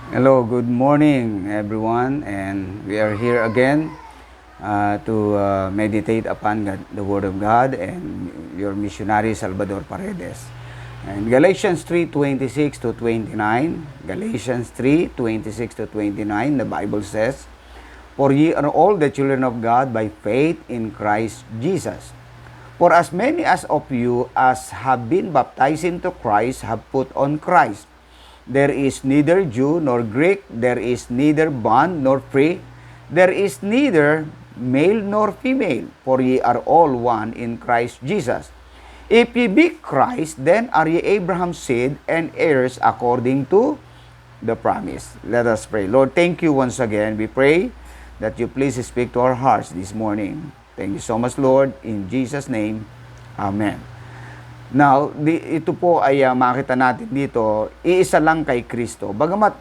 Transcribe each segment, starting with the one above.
Hello, good morning everyone, and we are here again to meditate upon the Word of God and your missionary Salvador Paredes. And Galatians 3:26 to 29, Galatians 3:26 to 29, the Bible says, "For ye are all the children of God by faith in Christ Jesus. For as many as of you as have been baptized into Christ have put on Christ. There is neither Jew nor Greek, there is neither bond nor free, there is neither male nor female, for ye are all one in Christ Jesus. If ye be Christ, then are ye Abraham's seed and heirs according to the promise." Let us pray. Lord, thank you once again. We pray that you please speak to our hearts this morning. Thank you so much, Lord. In Jesus' name, Amen. Now, ito po ay makita natin dito, iisa lang kay Kristo. Bagamat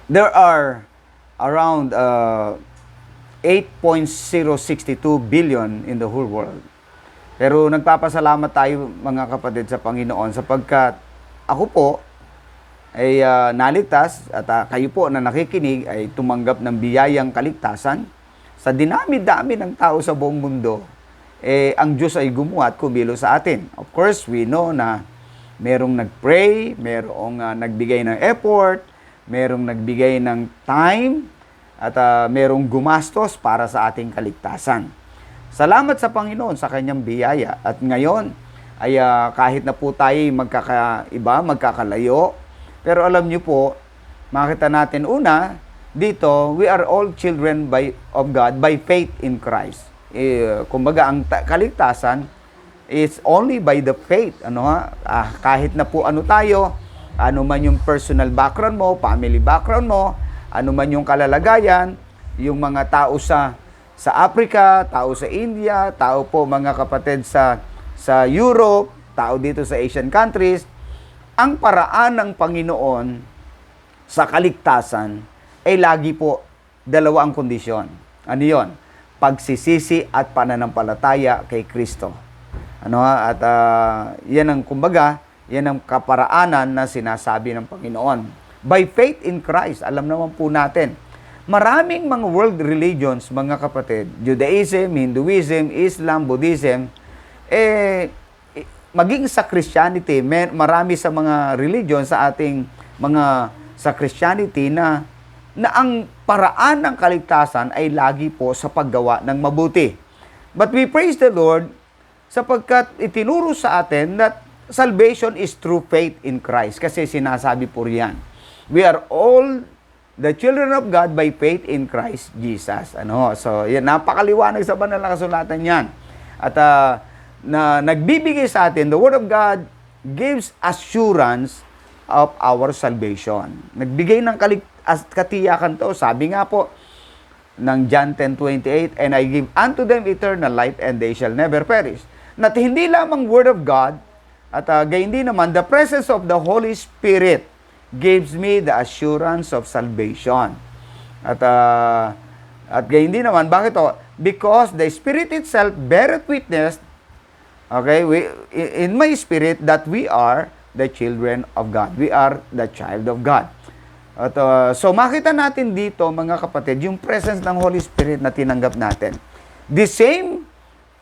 there are around 8.062 billion in the whole world. Pero nagpapasalamat tayo mga kapatid sa Panginoon sapagkat ako po ay naligtas at kayo po na nakikinig ay tumanggap ng biyayang kaligtasan sa dinami-dami ng tao sa buong mundo. Ang Diyos ay gumawa at kumilos sa atin. Of course, we know na merong nag-pray, merong nagbigay ng effort, merong nagbigay ng time, at merong gumastos para sa ating kaligtasan. Salamat sa Panginoon sa kanyang biyaya. At ngayon, ay kahit na po tayo magkakaiba, magkakalayo, pero alam niyo po, makita natin una, dito, we are all children of God by faith in Christ. Kumbaga ang kaligtasan is only by the faith. Kahit na po ano tayo, ano man yung personal background mo, family background mo, ano man yung kalalagayan, yung mga tao sa Africa, tao sa India, tao po mga kapatid sa Europe, tao dito sa Asian countries, ang paraan ng Panginoon sa kaligtasan ay lagi po dalawa ang kondisyon. Ano yon? Pagsisisi at pananampalataya kay Kristo. Yan ang kumbaga, yan ang kaparaanan na sinasabi ng Panginoon. By faith in Christ, alam naman po natin, maraming mga world religions, mga kapatid, Judaism, Hinduism, Islam, Buddhism, maging sa Christianity, marami sa mga religion sa ating sa Christianity na ang paraan ng kaligtasan ay lagi po sa paggawa ng mabuti. But we praise the Lord sapagkat itinuro sa atin that salvation is through faith in Christ. Kasi sinasabi po riyan, we are all the children of God by faith in Christ Jesus. So, yan, napakaliwanag sa banal na kasulatan yan. At na nagbibigay sa atin, the Word of God gives assurance of our salvation. Nagbigay ng katiyakan to. Sabi nga po ng John 10:28, "And I give unto them eternal life, and they shall never perish." At hindi lamang Word of God, at gayon din naman, the presence of the Holy Spirit gives me the assurance of salvation. At gayon din naman, bakit to? Because the Spirit itself beareth witness, okay, in my spirit, that we are the children of God. We are the child of God. At, so makita natin dito mga kapatid, yung presence ng Holy Spirit na tinanggap natin. The same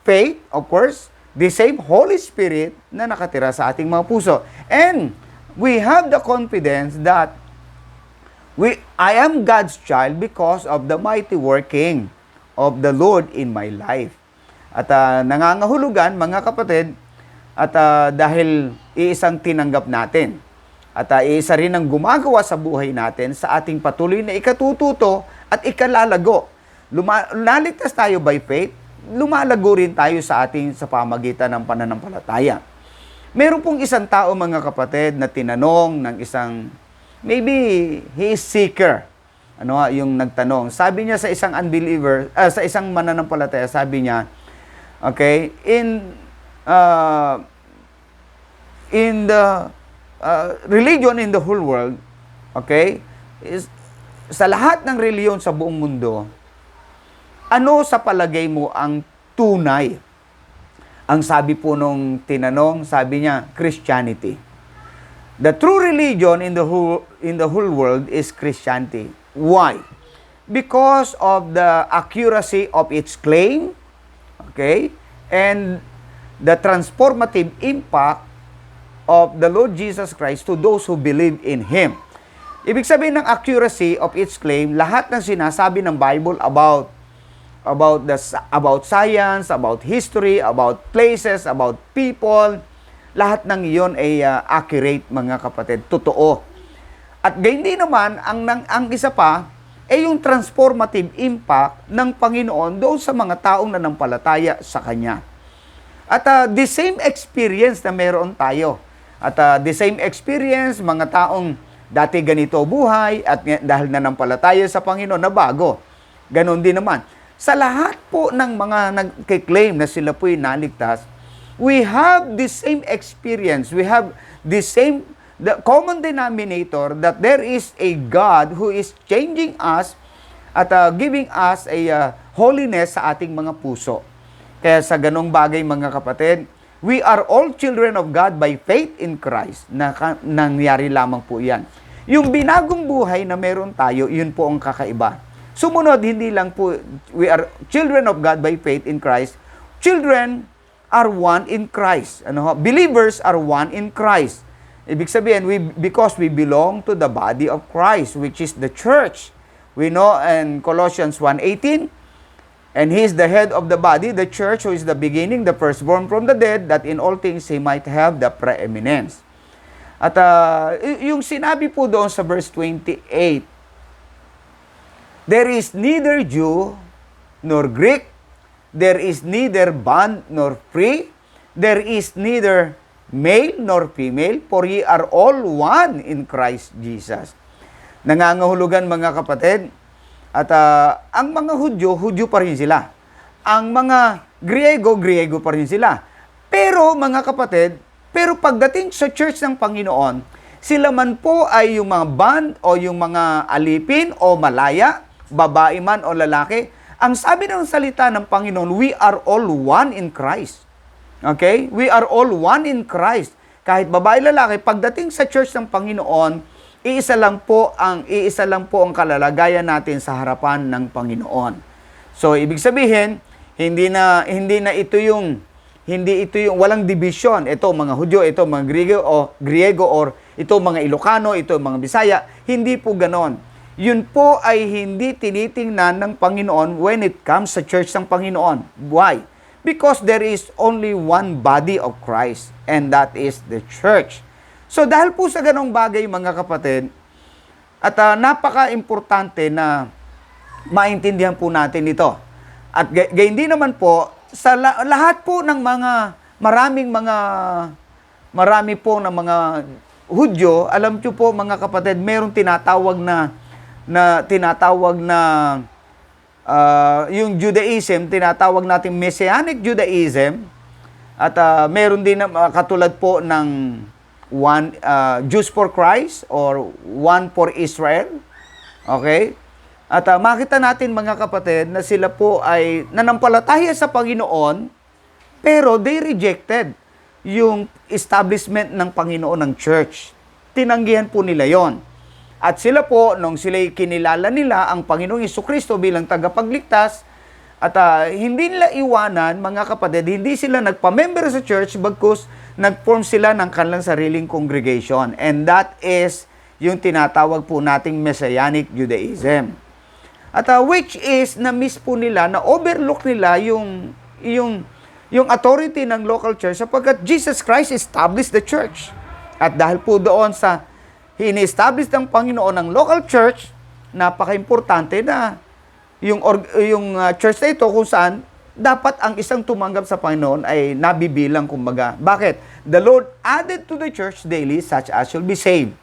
faith, of course, the same Holy Spirit na nakatira sa ating mga puso. And we have the confidence that I am God's child because of the mighty working of the Lord in my life. At nangangahulugan mga kapatid, at dahil iisang tinanggap natin. At iisa rin ang gumagawa sa buhay natin sa ating patuloy na ikatututo at ikalalago. Naligtas tayo by faith, lumalago rin tayo sa pamagitan ng pananampalataya. Meron pong isang tao mga kapatid na tinanong ng isang, maybe he is seeker. Yung nagtanong. Sabi niya sa isang unbeliever, sa isang mananampalataya, sabi niya, okay, in the religion in the whole world, okay, sa lahat ng reliyon sa buong mundo, ano sa palagay mo ang tunay? Ang sabi po nung tinanong, sabi niya, Christianity. The true religion in the whole world is Christianity. Why? Because of the accuracy of its claim, okay, and the transformative impact of the Lord Jesus Christ to those who believe in Him. Ibig sabihin ng accuracy of its claim, lahat ng sinasabi ng Bible about science, about history, about places, about people, lahat ng iyon ay accurate, mga kapatid, totoo. At gayon din naman, ang isa pa, ay yung transformative impact ng Panginoon doon sa mga taong nanampalataya sa Kanya. At the same experience na meron tayo. At the same experience, mga taong dati ganito buhay, at dahil nanampalataya sa Panginoon na bago. Ganon din naman. Sa lahat po ng mga nagkiklaim na sila po'y naligtas, we have the same experience. We have the common denominator that there is a God who is changing us at giving us a holiness sa ating mga puso. Kaya sa ganong bagay, mga kapatid, we are all children of God by faith in Christ. Nangyari lamang po yan. Yung binagong buhay na meron tayo, yun po ang kakaiba. Sumunod, hindi lang po, we are children of God by faith in Christ. Children are one in Christ. Believers are one in Christ. Ibig sabihin, because we belong to the body of Christ, which is the church. We know in Colossians 1:18, and He is the head of the body, the church, who is the beginning, the firstborn from the dead, that in all things He might have the preeminence. At yung sinabi po doon sa verse 28, there is neither Jew nor Greek, there is neither bond nor free, there is neither male nor female, for ye are all one in Christ Jesus. Nangangahulugan, mga kapatid, at ang mga Hudyo pa rin sila. Ang mga Griego pa rin sila. Pero, mga kapatid, pagdating sa church ng Panginoon, sila man po ay yung mga band o yung mga alipin o malaya, babae man o lalaki, ang sabi ng salita ng Panginoon, we are all one in Christ. Okay? We are all one in Christ. Kahit babae, lalaki, pagdating sa church ng Panginoon, iisa lang po ang kalalagayan natin sa harapan ng Panginoon. So, ibig sabihin, hindi ito yung walang division. Ito mga Hudyo, ito mga Griego or ito mga Ilocano, ito mga Bisaya. Hindi po ganon. Yun po ay hindi tinitingnan ng Panginoon when it comes sa church ng Panginoon. Why? Because there is only one body of Christ, and that is the church. So dahil po sa ganong bagay, mga kapatid, at napaka-importante na maintindihan po natin ito. At gayon din naman po, sa lahat po ng marami po ng mga Hudyo, alam nyo po, mga kapatid, mayroong tinatawag na yung Judaism, tinatawag natin Messianic Judaism, at meron din katulad po ng Jews for Christ or One for Israel. Okay? At makita natin, mga kapatid, na sila po ay nanampalataya sa Panginoon, pero they rejected yung establishment ng Panginoon ng church. Tinanggihan po nila yon. At sila po, nung sila'y kinilala nila ang Panginoong Jesucristo bilang tagapagligtas, at hindi nila iwanan, mga kapatid, hindi sila nagpa-member sa church, bagkus nag-form sila ng kanilang sariling congregation. And that is yung tinatawag po nating Messianic Judaism. At which is, na-miss po nila, na-overlook nila yung authority ng local church sapagkat Jesus Christ established the church. At dahil po doon sa ini-establish ng Panginoon ng local church, napaka-importante na yung church na ito kung saan dapat ang isang tumanggap sa Panginoon ay nabibilang, kumbaga. Bakit? The Lord added to the church daily such as shall be saved.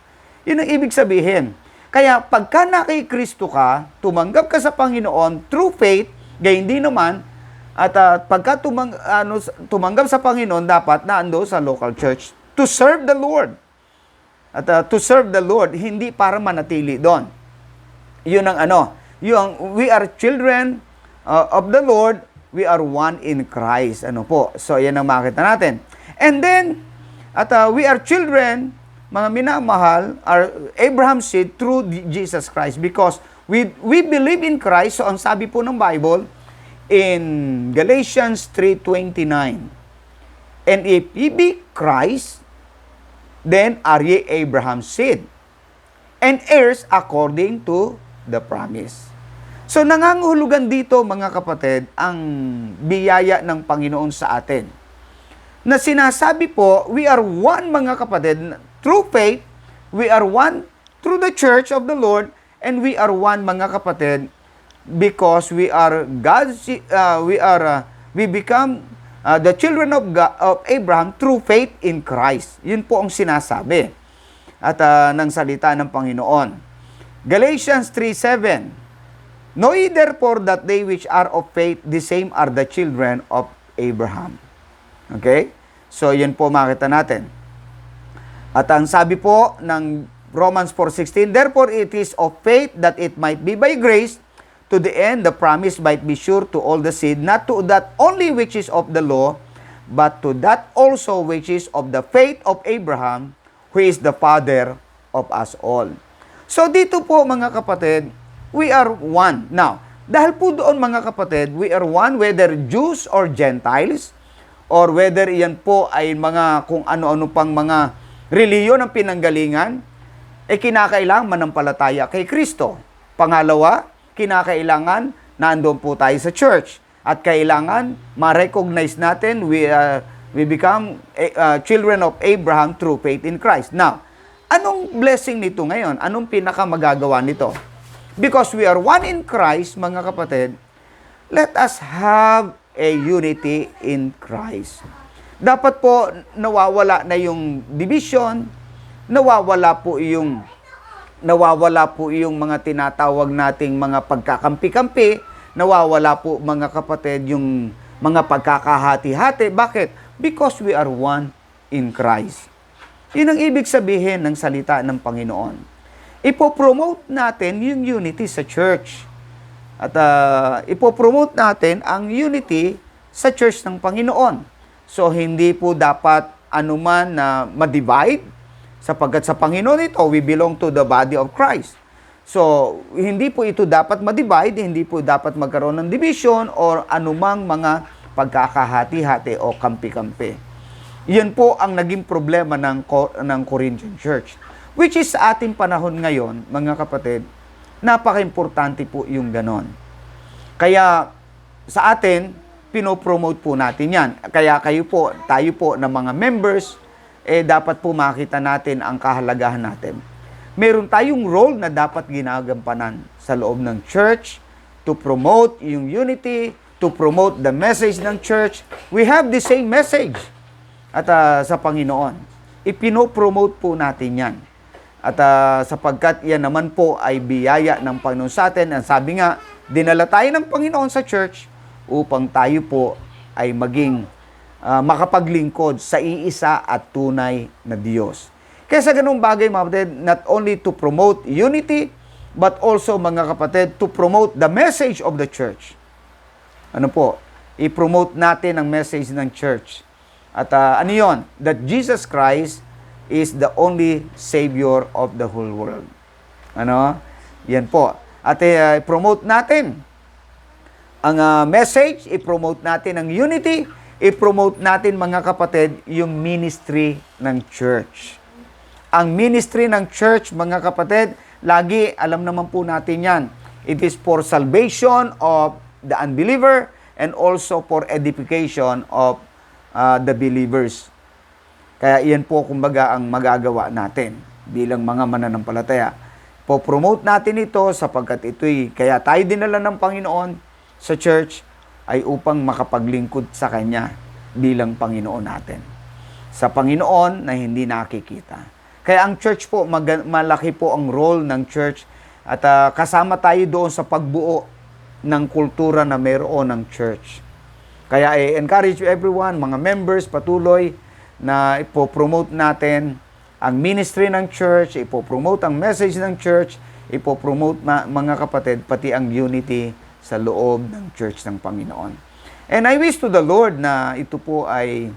Yun ang ibig sabihin. Kaya pagka nakikristo ka, tumanggap ka sa Panginoon through faith, gayon din naman, at pagka tumanggap sa Panginoon, dapat naando sa local church to serve the Lord. At to serve the Lord, hindi para manatili doon. Yun ang we are children of the Lord, we are one in Christ. So yan ang makita natin. And then, we are children mga minamahal, are Abraham's seed through Jesus Christ because we believe in Christ. So ang sabi po ng Bible in Galatians 3:29, and if ye be Christ, then are ye Abraham's seed, and heirs according to the promise. So nangangahulugan dito mga kapatid ang biyaya ng Panginoon sa atin. Na sinasabi po, we are one mga kapatid, through faith, we are one through the church of the Lord, and we are one mga kapatid because we are God's, we become the children of God, of Abraham through faith in Christ. Yun po ang sinasabi at ng salita ng Panginoon. Galatians 3:7, know ye therefore that they which are of faith, the same are the children of Abraham. Okay? So, yan po makita natin. At ang sabi po ng Romans 4:16, therefore it is of faith that it might be by grace, to the end the promise might be sure to all the seed, not to that only which is of the law, but to that also which is of the faith of Abraham, who is the father of us all. So, dito po mga kapatid, we are one. Now, dahil po doon mga kapatid, we are one whether Jews or Gentiles, or whether iyan po ay mga kung ano-ano pang mga reliyon ang pinanggalingan, kinakailangan manampalataya kay Kristo. Pangalawa, kinakailangan nandoon po tayo sa church. At kailangan ma-recognize natin we become children of Abraham through faith in Christ. Now, anong blessing nito ngayon? Anong pinakamagagawa nito? Because we are one in Christ, mga kapatid, let us have a unity in Christ. Dapat po nawawala na yung division, nawawala po yung mga tinatawag nating mga pagkakampi-kampi, nawawala po mga kapatid yung mga pagkakahati-hati. Bakit? Because we are one in Christ. Yun ang ibig sabihin ng salita ng Panginoon. Ipopromote natin yung unity sa church. At ipopromote natin ang unity sa church ng Panginoon. So, hindi po dapat anuman na ma-divide sapagkat sa Panginoon ito, we belong to the body of Christ. So, hindi po ito dapat ma-divide, hindi po dapat magkaroon ng division or anumang mga pagkakahati-hati o kampi-kampi. Yan po ang naging problema ng Corinthian Church. Which is sa ating panahon ngayon, mga kapatid, napaka-importante po yung ganon. Kaya sa atin, pinopromote po natin yan. Kaya tayo po na mga members, dapat po makita natin ang kahalagahan natin. Meron tayong role na dapat ginagampanan sa loob ng church to promote yung unity, to promote the message ng church. We have the same message at sa Panginoon. Ipinopromote po natin yan. At sapagkat yan naman po ay biyaya ng Panginoon sa atin. Ang sabi nga, dinala tayo ng Panginoon sa church upang tayo po ay maging makapaglingkod sa iisa at tunay na Diyos. Kaya sa ganung bagay mga kapatid, not only to promote unity, but also mga kapatid, to promote the message of the church. Ano po? I-promote natin ang message ng church. At ano yun? That Jesus Christ is the only Savior of the whole world. Ano? Yan po. At i-promote natin ang message, i-promote natin ang unity, i-promote natin mga kapatid yung ministry ng church. Ang ministry ng church, mga kapatid, lagi alam naman po natin yan. It is for salvation of the unbeliever and also for edification of the believers. Kaya iyan po kumbaga ang magagawa natin bilang mga mananampalataya. Po-promote natin ito sapagkat ito'y kaya tayo dinala ng Panginoon sa church ay upang makapaglingkod sa Kanya bilang Panginoon natin. Sa Panginoon na hindi nakikita. Kaya ang church po, malaki po ang role ng church at kasama tayo doon sa pagbuo ng kultura na mayroon ng church. Kaya encourage everyone, mga members, patuloy na ipopromote natin ang ministry ng church, ipopromote ang message ng church, ipopromote mga kapatid, pati ang unity sa loob ng church ng Panginoon. And I wish to the Lord na ito po ay,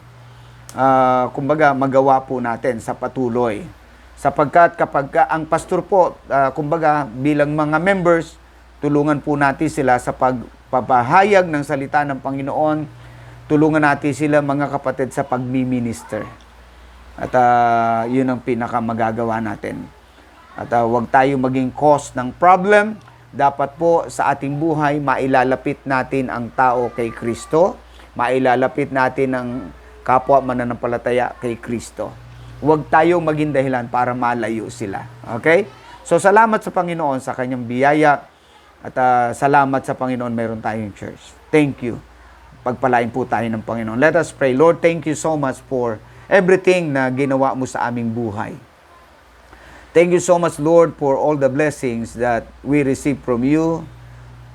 kumbaga, magawa po natin sa patuloy. Sapagkat kapag ang pastor po, kumbaga bilang mga members, tulungan po natin sila sa pagpapahayag ng salita ng Panginoon. Tulungan natin sila mga kapatid sa pagmi-minister. At yun ang pinakamagagawa natin. At huwag tayo maging cause ng problem. Dapat po sa ating buhay, mailalapit natin ang tao kay Kristo. Mailalapit natin ang kapwa mananampalataya kay Kristo. Huwag tayong maging dahilan para malayo sila. Okay? So, salamat sa Panginoon sa kanyang biyaya. At salamat sa Panginoon mayroon tayong church. Thank you. Pagpalain po tayo ng Panginoon. Let us pray. Lord, thank you so much for everything na ginawa mo sa aming buhay. Thank you so much, Lord, for all the blessings that we receive from you.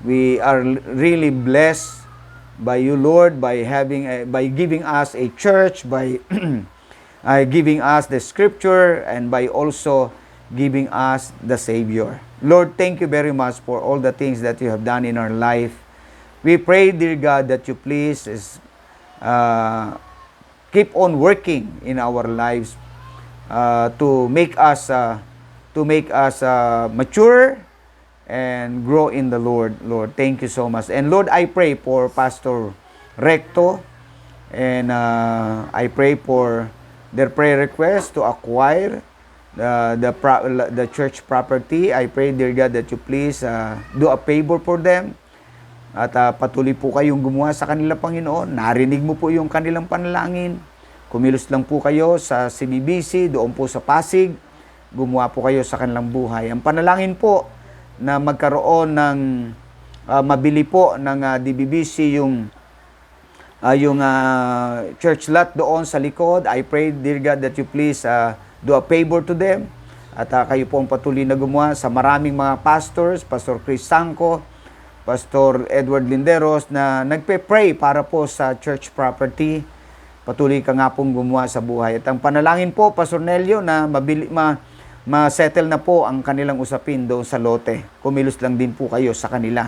We are really blessed by you, Lord, by giving us a church, by giving us the scripture, and by also giving us the Savior. Lord, thank you very much for all the things that you have done in our life. We pray, dear God, that you please keep on working in our lives to make us mature and grow in the Lord. Lord, thank you so much. And Lord, I pray for Pastor Recto, and I pray for their prayer request to acquire the church property. I pray, dear God, that you please do a favor for them. At patuloy po kayong gumawa sa kanila, Panginoon. Narinig mo po yung kanilang panalangin. Kumilos lang po kayo sa CBBC, doon po sa Pasig. Gumawa po kayo sa kanilang buhay. Ang panalangin po na magkaroon ng mabili po ng DBBC yung church lot doon sa likod. I pray, dear God, that you please do a favor to them. At kayo po ang patuloy na gumawa sa maraming mga pastors, Pastor Chris Sanco, Pastor Edward Linderos, na nagpe-pray para po sa church property. Patuloy ka nga pong gumawa sa buhay. At ang panalangin po, Pastor Nelio, na ma-settle na po ang kanilang usapin doon sa lote. Kumilos lang din po kayo sa kanila.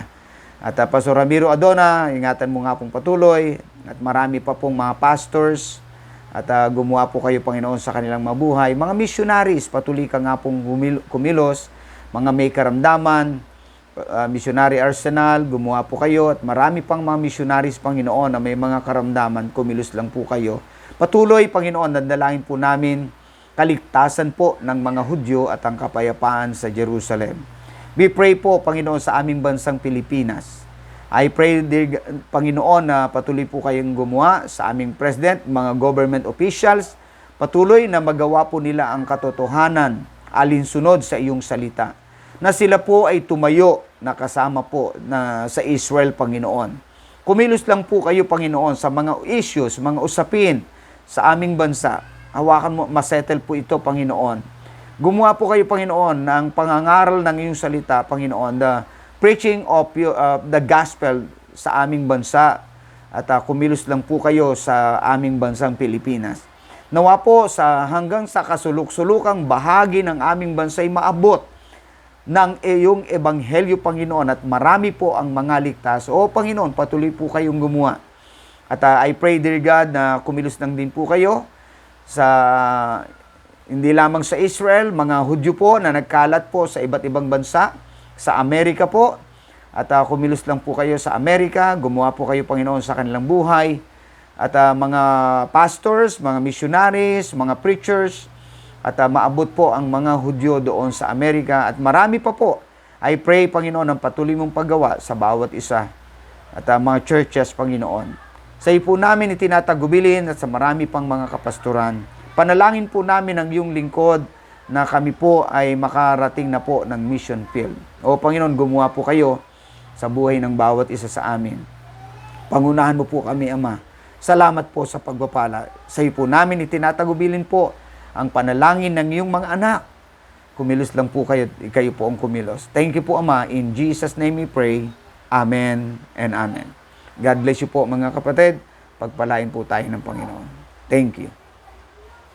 At Pastor Ramiro Adona, ingatan mo nga pong patuloy. At marami pa pong mga pastors. At gumawa po kayo, Panginoon, sa kanilang mabuhay. Mga missionaries, patuloy ka nga pong kumilos. Mga may karamdaman, Missionary Arsenal, gumawa po kayo. At marami pang mga missionaries, Panginoon, na may mga karamdaman, kumilos lang po kayo. Patuloy, Panginoon, dadalangin po namin kaligtasan po ng mga Hudyo at ang kapayapaan sa Jerusalem. We pray po, Panginoon, sa aming bansang Pilipinas. I pray, dear Panginoon, na patuloy po kayong gumawa sa aming President, mga government officials, patuloy na magawa po nila ang katotohanan alinsunod sa iyong salita. Na sila po ay tumayo na kasama po na sa Israel, Panginoon. Kumilos lang po kayo, Panginoon, sa mga issues, mga usapin sa aming bansa. Hawakan mo, masettle po ito, Panginoon. Gumawa po kayo, Panginoon, ng pangangaral ng iyong salita, Panginoon, the preaching of the gospel sa aming bansa. At kumilos lang po kayo sa aming bansang Pilipinas. Nawa po hanggang sa kasuluk-sulukang bahagi ng aming bansa ay maabot ng iyong ebanghelyo, Panginoon, at marami po ang mga ligtas. O, Panginoon, patuloy po kayong gumawa. At I pray, dear God, na kumilos lang din po kayo sa hindi lamang sa Israel, mga Hudyo po na nagkalat po sa iba't ibang bansa, sa Amerika po. At kumilos lang po kayo sa Amerika, gumawa po kayo, Panginoon, sa kanilang buhay. At mga pastors, mga missionaries, mga preachers, at maabot po ang mga Hudyo doon sa Amerika. At marami pa po. I pray, Panginoon, ang patuloy mong paggawa sa bawat isa. At mga churches, Panginoon. Sa iyo po namin itinatagubilin at sa marami pang mga kapastoran. Panalangin po namin ang iyong lingkod na kami po ay makarating na po ng mission field. O Panginoon, gumawa po kayo sa buhay ng bawat isa sa amin. Pangunahan mo po kami, Ama. Salamat po sa pagpapala. Sa iyo po namin itinatagubilin po ang panalangin ng iyong mga anak. Kumilos lang po kayo po ang kumilos. Thank you po, Ama. In Jesus' name we pray. Amen and amen. God bless you po, mga kapatid. Pagpalain po tayo ng Panginoon. Thank you.